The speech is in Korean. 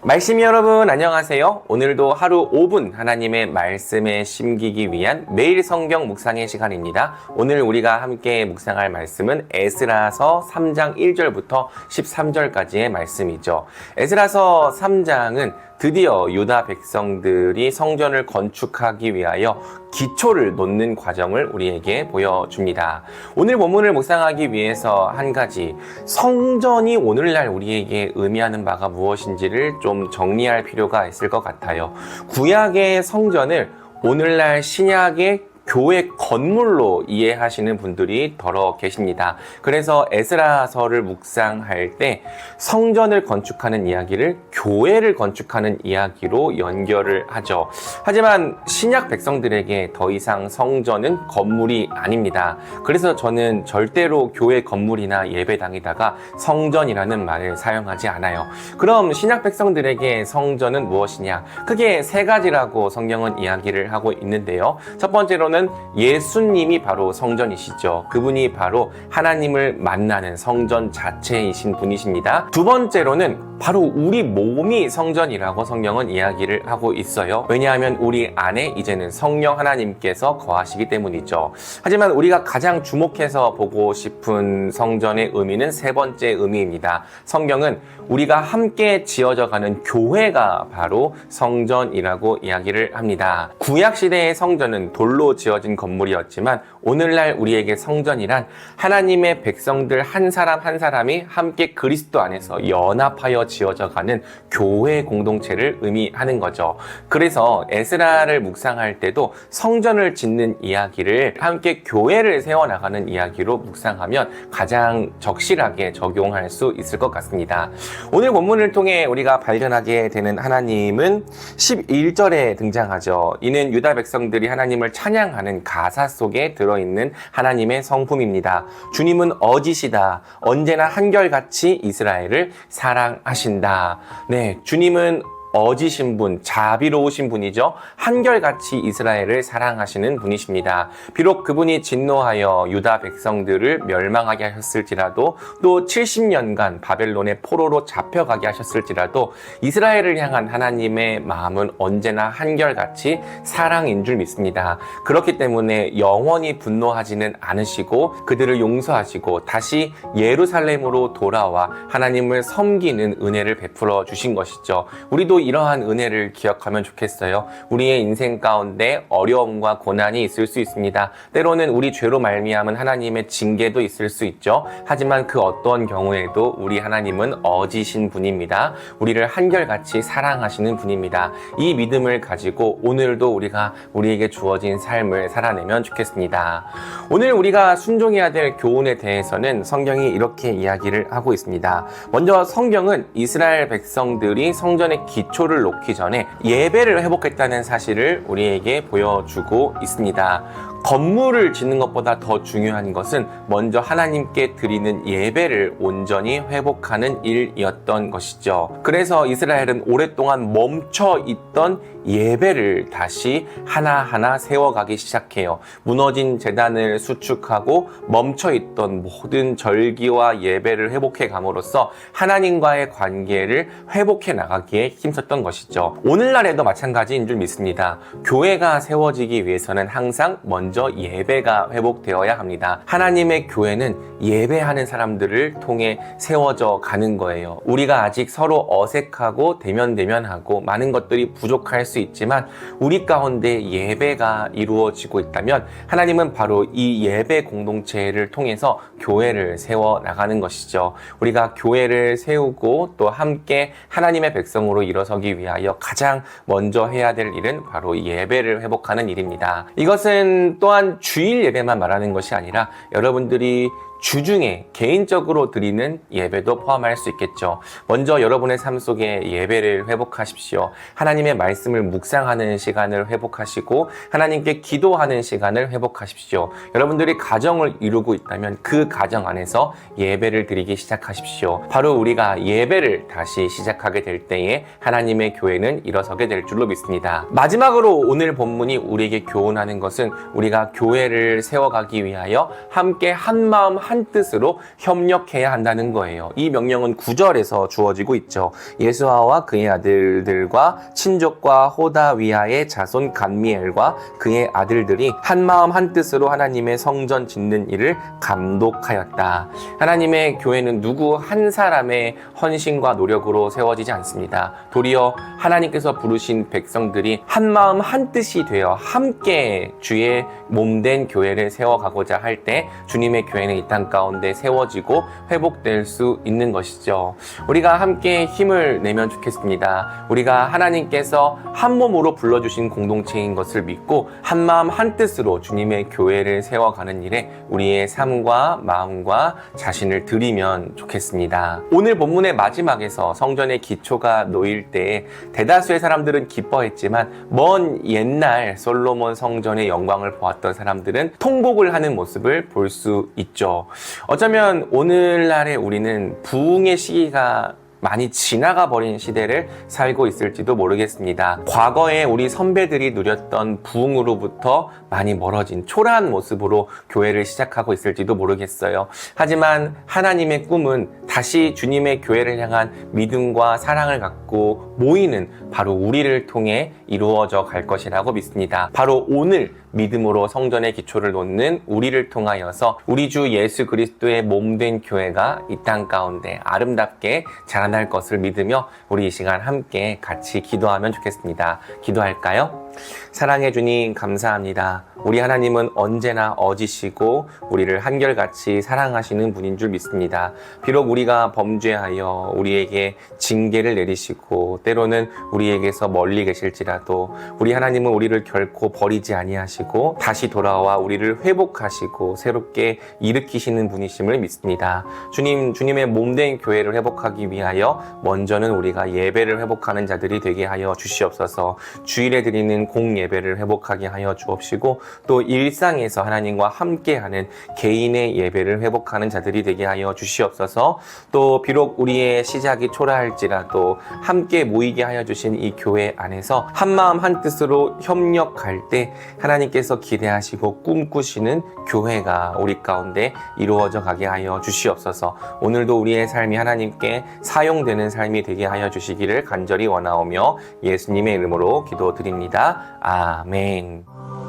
말씀 여러분 안녕하세요. 오늘도 하루 5분 하나님의 말씀에 심기기 위한 매일 성경 묵상의 시간입니다. 오늘 우리가 함께 묵상할 말씀은 에스라서 3장 1절부터 13절까지의 말씀이죠. 에스라서 3장은 드디어 유다 백성들이 성전을 건축하기 위하여 기초를 놓는 과정을 우리에게 보여줍니다. 오늘 본문을 묵상하기 위해서 한 가지, 성전이 오늘날 우리에게 의미하는 바가 무엇인지를 좀 정리할 필요가 있을 것 같아요. 구약의 성전을 오늘날 신약의 교회 건물로 이해하시는 분들이 더러 계십니다. 그래서 에스라서를 묵상할 때 성전을 건축하는 이야기를 교회를 건축하는 이야기로 연결을 하죠. 하지만 신약 백성들에게 더 이상 성전은 건물이 아닙니다. 그래서 저는 절대로 교회 건물이나 예배당에다가 성전이라는 말을 사용하지 않아요. 그럼 신약 백성들에게 성전은 무엇이냐? 크게 세 가지라고 성경은 이야기를 하고 있는데요. 첫 번째로는 예수님이 바로 성전이시죠. 그분이 바로 하나님을 만나는 성전 자체이신 분이십니다. 두 번째로는 바로 우리 몸이 성전이라고 성경은 이야기를 하고 있어요. 왜냐하면 우리 안에 이제는 성령 하나님께서 거하시기 때문이죠. 하지만 우리가 가장 주목해서 보고 싶은 성전의 의미는 세 번째 의미입니다. 성경은 우리가 함께 지어져가는 교회가 바로 성전이라고 이야기를 합니다. 구약시대의 성전은 돌로 지어진 건물이었지만 오늘날 우리에게 성전이란 하나님의 백성들 한 사람 한 사람이 함께 그리스도 안에서 연합하여 지어져가는 교회 공동체를 의미하는 거죠. 그래서 에스라를 묵상할 때도 성전을 짓는 이야기를 함께 교회를 세워나가는 이야기로 묵상하면 가장 적실하게 적용할 수 있을 것 같습니다. 오늘 본문을 통해 우리가 발견하게 되는 하나님은 11절에 등장하죠. 이는 유다 백성들이 하나님을 찬양하는 가사 속에 들어있는 하나님의 성품입니다. 주님은 어지시다. 언제나 한결같이 이스라엘을 사랑하신다. 네, 주님은 어지신 분, 자비로우신 분이죠. 한결같이 이스라엘을 사랑하시는 분이십니다. 비록 그분이 진노하여 유다 백성들을 멸망하게 하셨을지라도, 또 70년간 바벨론의 포로로 잡혀가게 하셨을지라도 이스라엘을 향한 하나님의 마음은 언제나 한결같이 사랑인 줄 믿습니다. 그렇기 때문에 영원히 분노하지는 않으시고 그들을 용서하시고 다시 예루살렘으로 돌아와 하나님을 섬기는 은혜를 베풀어 주신 것이죠. 우리도 이러한 은혜를 기억하면 좋겠어요. 우리의 인생 가운데 어려움과 고난이 있을 수 있습니다. 때로는 우리 죄로 말미암은 하나님의 징계도 있을 수 있죠. 하지만 그 어떤 경우에도 우리 하나님은 어지신 분입니다. 우리를 한결같이 사랑하시는 분입니다. 이 믿음을 가지고 오늘도 우리에게 주어진 삶을 살아내면 좋겠습니다. 오늘 우리가 순종해야 될 교훈에 대해서는 성경이 이렇게 이야기를 하고 있습니다. 먼저 성경은 이스라엘 백성들이 성전의 기초를 놓기 전에 예배를 회복했다는 사실을 우리에게 보여주고 있습니다. 건물을 짓는 것보다 더 중요한 것은 먼저 하나님께 드리는 예배를 온전히 회복하는 일이었던 것이죠. 그래서 이스라엘은 오랫동안 멈춰 있던 예배를 다시 하나하나 세워가기 시작해요. 무너진 제단을 수축하고 멈춰 있던 모든 절기와 예배를 회복해 감으로써 하나님과의 관계를 회복해 나가기에 힘썼던 것이죠. 오늘날에도 마찬가지인 줄 믿습니다. 교회가 세워지기 위해서는 항상 먼저 예배가 회복되어야 합니다. 하나님의 교회는 예배하는 사람들을 통해 세워져 가는 거예요. 우리가 아직 서로 어색하고 대면하고 많은 것들이 부족할 수 있지만 우리 가운데 예배가 이루어지고 있다면 하나님은 바로 이 예배 공동체를 통해서 교회를 세워 나가는 것이죠. 우리가 교회를 세우고 또 함께 하나님의 백성으로 일어서기 위하여 가장 먼저 해야 될 일은 바로 예배를 회복하는 일입니다. 이것은 또한 주일 예배만 말하는 것이 아니라 여러분들이 주중에 개인적으로 드리는 예배도 포함할 수 있겠죠. 먼저 여러분의 삶 속에 예배를 회복하십시오. 하나님의 말씀을 묵상하는 시간을 회복하시고 하나님께 기도하는 시간을 회복하십시오. 여러분들이 가정을 이루고 있다면 그 가정 안에서 예배를 드리기 시작하십시오. 바로 우리가 예배를 다시 시작하게 될 때에 하나님의 교회는 일어서게 될 줄로 믿습니다. 마지막으로 오늘 본문이 우리에게 교훈하는 것은 우리가 교회를 세워가기 위하여 함께 한 마음 한 뜻으로 협력해야 한다는 거예요. 이 명령은 9절에서 주어지고 있죠. 예수아와 그의 아들들과 친족과 호다위아의 자손 간미엘과 그의 아들들이 한 마음 한 뜻으로 하나님의 성전 짓는 일을 감독하였다. 하나님의 교회는 누구 한 사람의 헌신과 노력으로 세워지지 않습니다. 도리어 하나님께서 부르신 백성들이 한 마음 한 뜻이 되어 함께 주의 몸된 교회를 세워가고자 할 때 주님의 교회는 이 땅 가운데 세워지고 회복될 수 있는 것이죠. 우리가 함께 힘을 내면 좋겠습니다. 우리가 하나님께서 한 몸으로 불러주신 공동체인 것을 믿고 한 마음 한 뜻으로 주님의 교회를 세워가는 일에 우리의 삶과 마음과 자신을 드리면 좋겠습니다. 오늘 본문의 마지막에서 성전의 기초가 놓일 때 대다수의 사람들은 기뻐했지만 먼 옛날 솔로몬 성전의 영광을 보았던 사람들은 통곡을 하는 모습을 볼 수 있죠. 어쩌면 오늘날의 우리는 부흥의 시기가 많이 지나가 버린 시대를 살고 있을지도 모르겠습니다. 과거에 우리 선배들이 누렸던 부흥으로부터 많이 멀어진 초라한 모습으로 교회를 시작하고 있을지도 모르겠어요. 하지만 하나님의 꿈은 다시 주님의 교회를 향한 믿음과 사랑을 갖고 모이는 바로 우리를 통해 이루어져 갈 것이라고 믿습니다. 바로 오늘 믿음으로 성전의 기초를 놓는 우리를 통하여서 우리 주 예수 그리스도의 몸된 교회가 이 땅 가운데 아름답게 자라날 것을 믿으며 우리 이 시간 함께 같이 기도하면 좋겠습니다. 기도할까요? 사랑해 주님 감사합니다. 우리 하나님은 언제나 어지시고 우리를 한결같이 사랑하시는 분인 줄 믿습니다. 비록 우리가 범죄하여 우리에게 징계를 내리시고 때로는 우리에게서 멀리 계실지라도 우리 하나님은 우리를 결코 버리지 아니하시고 다시 돌아와 우리를 회복하시고 새롭게 일으키시는 분이심을 믿습니다. 주님의 몸된 교회를 회복하기 위하여 먼저는 우리가 예배를 회복하는 자들이 되게 하여 주시옵소서. 주일에 드리는 공예배를 회복하게 하여 주옵시고 또 일상에서 하나님과 함께하는 개인의 예배를 회복하는 자들이 되게 하여 주시옵소서. 또 비록 우리의 시작이 초라할지라도 함께 모이게 하여 주신 이 교회 안에서 한마음 한뜻으로 협력할 때 하나님께서 기대하시고 꿈꾸시는 교회가 우리 가운데 이루어져 가게 하여 주시옵소서. 오늘도 우리의 삶이 하나님께 사용되는 삶이 되게 하여 주시기를 간절히 원하오며 예수님의 이름으로 기도드립니다. 아멘.